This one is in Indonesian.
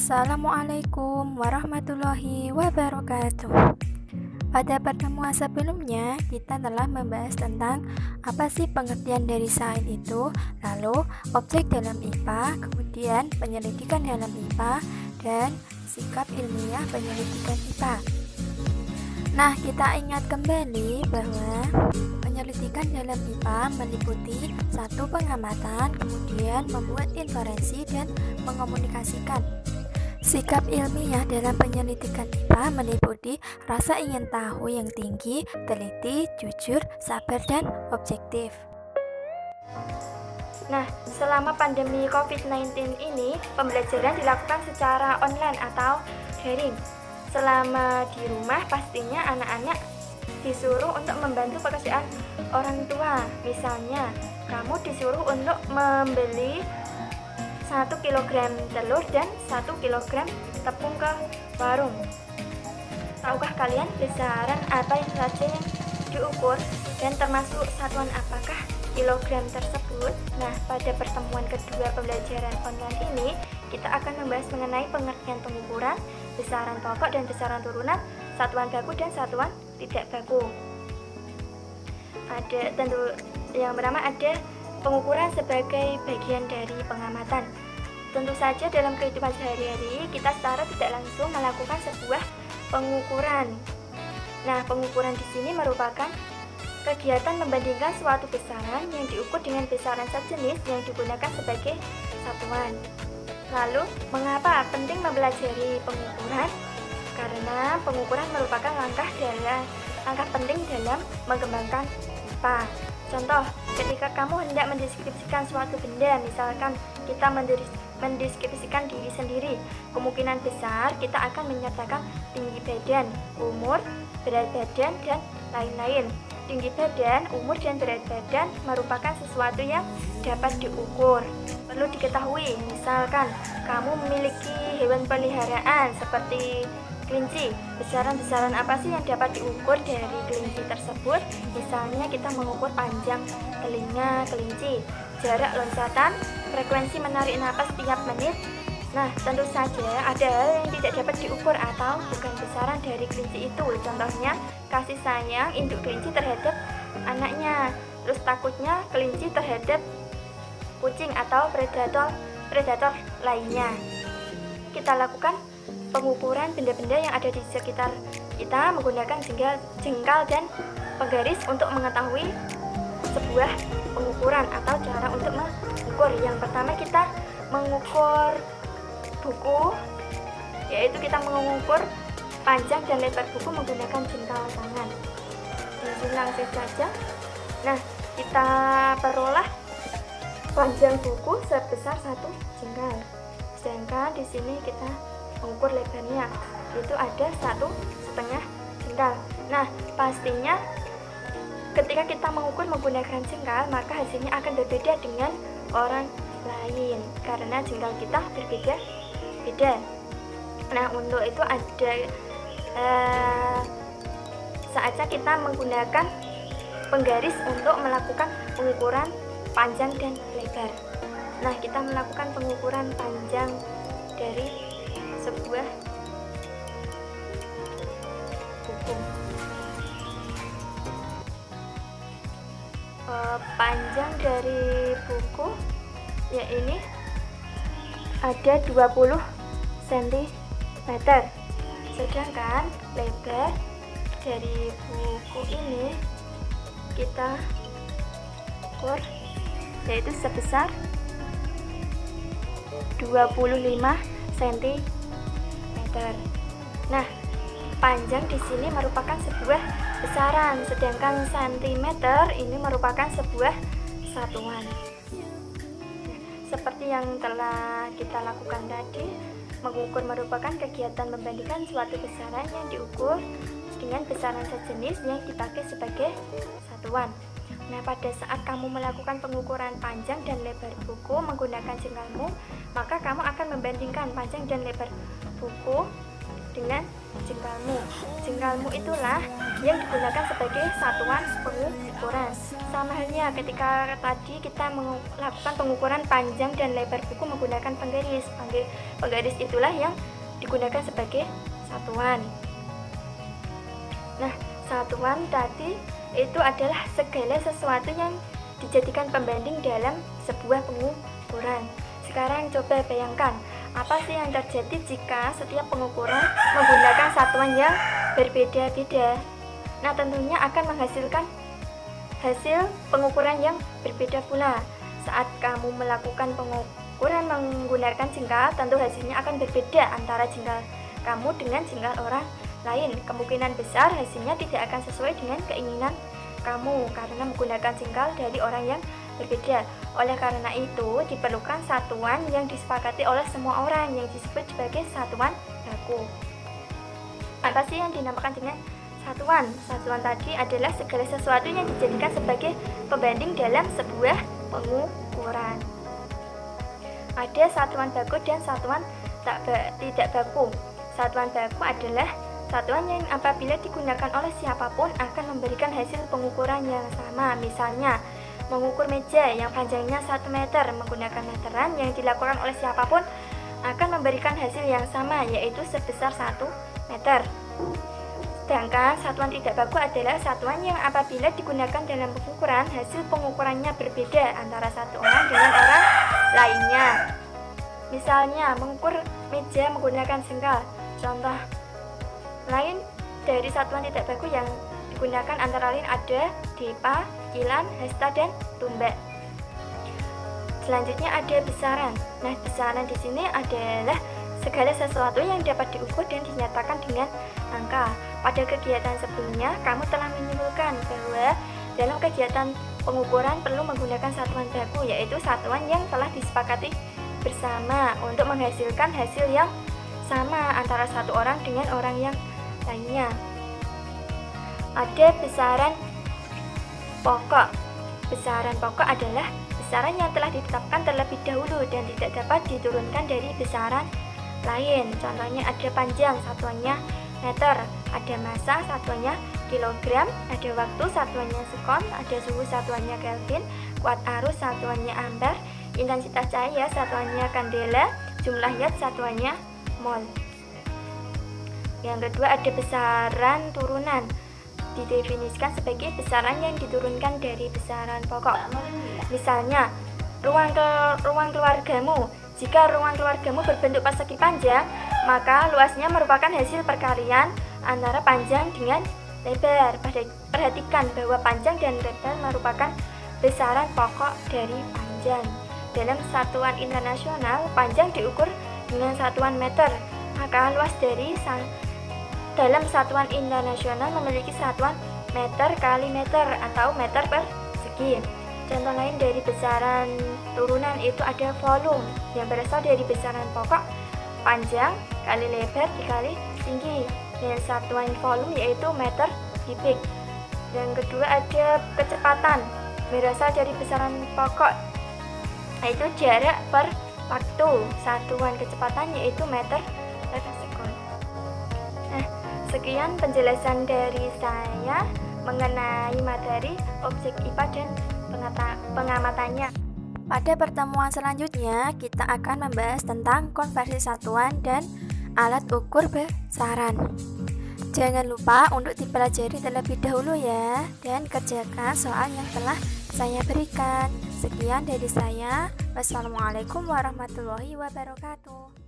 Assalamualaikum warahmatullahi wabarakatuh. Pada pertemuan sebelumnya, kita telah membahas tentang apa sih pengertian dari sains itu, lalu objek dalam IPA, kemudian penyelidikan dalam IPA, dan sikap ilmiah penyelidikan IPA. Nah, kita ingat kembali bahwa penyelidikan dalam IPA meliputi satu pengamatan, kemudian membuat inferensi dan mengomunikasikan. Sikap ilmiah dalam penyelidikan IPA meliputi rasa ingin tahu yang tinggi, teliti, jujur, sabar, dan objektif. Nah, selama pandemi COVID-19 ini, pembelajaran dilakukan secara online atau daring. Selama di rumah, pastinya anak-anak disuruh untuk membantu pekerjaan orang tua. Misalnya, kamu disuruh untuk membeli 1 kg telur dan 1 kg tepung ke warung. Tahukah kalian besaran apa yang saja yang diukur dan termasuk satuan apakah kilogram tersebut? Nah, pada pertemuan kedua pembelajaran online ini, kita akan membahas mengenai pengertian pengukuran, besaran pokok dan besaran turunan, satuan baku dan satuan tidak baku. Yang pertama ada pengukuran sebagai bagian dari pengamatan. Tentu saja dalam kehidupan sehari-hari kita secara tidak langsung melakukan sebuah pengukuran. Nah, pengukuran di sini merupakan kegiatan membandingkan suatu besaran yang diukur dengan besaran sejenis yang digunakan sebagai satuan. Lalu, mengapa penting mempelajari pengukuran? Karena pengukuran merupakan langkah penting dalam mengembangkan IPA. Contoh, ketika kamu hendak mendeskripsikan suatu benda, misalkan kita mendeskripsikan diri sendiri, kemungkinan besar kita akan menyatakan tinggi badan, umur, berat badan, dan lain-lain. Tinggi badan, umur, dan berat badan merupakan sesuatu yang dapat diukur. Perlu diketahui, misalkan kamu memiliki hewan peliharaan seperti kelinci, besaran-besaran apa sih yang dapat diukur dari kelinci tersebut? Misalnya kita mengukur panjang telinga kelinci, jarak loncatan, frekuensi menarik napas tiap menit. Nah, tentu saja ada hal yang tidak dapat diukur atau bukan besaran dari kelinci itu. Contohnya, kasih sayang induk kelinci terhadap anaknya, terus takutnya kelinci terhadap kucing atau predator lainnya. Kita lakukan pengukuran benda-benda yang ada di sekitar kita menggunakan jengkal dan penggaris untuk mengetahui sebuah pengukuran atau cara untuk mengukur. Yang pertama kita mengukur buku, yaitu kita mengukur panjang dan lebar buku menggunakan jengkal tangan. Di sini langsung saja. Nah, kita peroleh panjang buku sebesar 1 jengkal. Sedangkan di sini kita mengukur lebarnya, itu ada 1,5 jengkal. Nah, pastinya ketika kita mengukur menggunakan jengkal, maka hasilnya akan berbeda dengan orang lain karena jengkal kita berbeda-beda. Nah, untuk itu ada saatnya kita menggunakan penggaris untuk melakukan pengukuran panjang dan lebar. Nah, kita melakukan pengukuran panjang dari sebuah buku. Panjang dari buku ya ini ada 20 cm, sedangkan lebar dari buku ini kita ukur yaitu sebesar 25 cm. Nah, panjang di sini merupakan sebuah besaran, sedangkan cm ini merupakan sebuah satuan. Seperti yang telah kita lakukan tadi, mengukur merupakan kegiatan membandingkan suatu besaran yang diukur dengan besaran sejenis yang dipakai sebagai satuan. Nah, pada saat kamu melakukan pengukuran panjang dan lebar buku menggunakan jengkalmu, maka kamu akan membandingkan panjang dan lebar buku dengan jengkalmu. Jengkalmu itulah yang digunakan sebagai satuan pengukuran. Sama halnya ketika tadi kita melakukan pengukuran panjang dan lebar buku menggunakan penggaris. Penggaris itulah yang digunakan sebagai satuan. Nah, satuan tadi itu adalah segala sesuatu yang dijadikan pembanding dalam sebuah pengukuran. Sekarang coba bayangkan, apa sih yang terjadi jika setiap pengukuran menggunakan satuan yang berbeda-beda? Nah, tentunya akan menghasilkan hasil pengukuran yang berbeda pula. Saat kamu melakukan pengukuran menggunakan jengkal, tentu hasilnya akan berbeda antara jengkal kamu dengan jengkal orang lain. Kemungkinan besar hasilnya tidak akan sesuai dengan keinginan kamu karena menggunakan jengkal dari orang yang berbeda. Oleh karena itu, diperlukan satuan yang disepakati oleh semua orang yang disebut sebagai satuan baku. Apa sih yang dinamakan dengan satuan? Satuan tadi adalah segala sesuatu yang dijadikan sebagai pembanding dalam sebuah pengukuran. Ada satuan baku dan satuan tidak baku. Satuan baku adalah satuan yang apabila digunakan oleh siapapun akan memberikan hasil pengukuran yang sama. Misalnya, mengukur meja yang panjangnya 1 meter menggunakan meteran yang dilakukan oleh siapapun akan memberikan hasil yang sama, yaitu sebesar 1 meter. Sedangkan satuan tidak baku adalah satuan yang apabila digunakan dalam pengukuran, hasil pengukurannya berbeda antara satu orang dengan orang lainnya. Misalnya, mengukur meja menggunakan jengkal. Contoh lain dari satuan tidak baku yang digunakan antara lain ada depa, kilan, hasta, dan tumbak. Selanjutnya ada besaran. Nah, besaran di sini adalah segala sesuatu yang dapat diukur dan dinyatakan dengan angka. Pada kegiatan sebelumnya, kamu telah menyimpulkan bahwa dalam kegiatan pengukuran perlu menggunakan satuan baku, yaitu satuan yang telah disepakati bersama untuk menghasilkan hasil yang sama antara satu orang dengan orang yang lainnya. Ada besaran pokok. Besaran pokok adalah besaran yang telah ditetapkan terlebih dahulu dan tidak dapat diturunkan dari besaran lain. Contohnya ada panjang, satuannya meter, ada massa, satuannya kilogram, ada waktu, satuannya sekon, ada suhu, satuannya Kelvin, kuat arus, satuannya ampere, intensitas cahaya, satuannya kandela, jumlah watt, satuannya mol. Yang kedua ada besaran turunan. Didefinisikan sebagai besaran yang diturunkan dari besaran pokok. Misalnya, ruang keluargamu. Jika ruang keluargamu berbentuk persegi panjang, maka luasnya merupakan hasil perkalian antara panjang dengan lebar. Perhatikan bahwa panjang dan lebar merupakan besaran pokok dari panjang. Dalam satuan internasional, panjang diukur dengan satuan meter, maka luas dari dalam satuan internasional memiliki satuan meter kali meter atau meter persegi. Contoh lain dari besaran turunan itu ada volume yang berasal dari besaran pokok panjang kali lebar dikali tinggi dengan satuan volume yaitu meter kubik. Yang kedua ada kecepatan berasal dari besaran pokok yaitu jarak per waktu. Satuan kecepatan yaitu meter per sekon. Nah, sekian penjelasan dari saya mengenai materi objek IPA dan pengamatannya. Pada pertemuan selanjutnya, kita akan membahas tentang konversi satuan dan alat ukur besaran. Jangan lupa untuk dipelajari terlebih dahulu ya, dan kerjakan soal yang telah saya berikan. Sekian dari saya. Wassalamualaikum warahmatullahi wabarakatuh.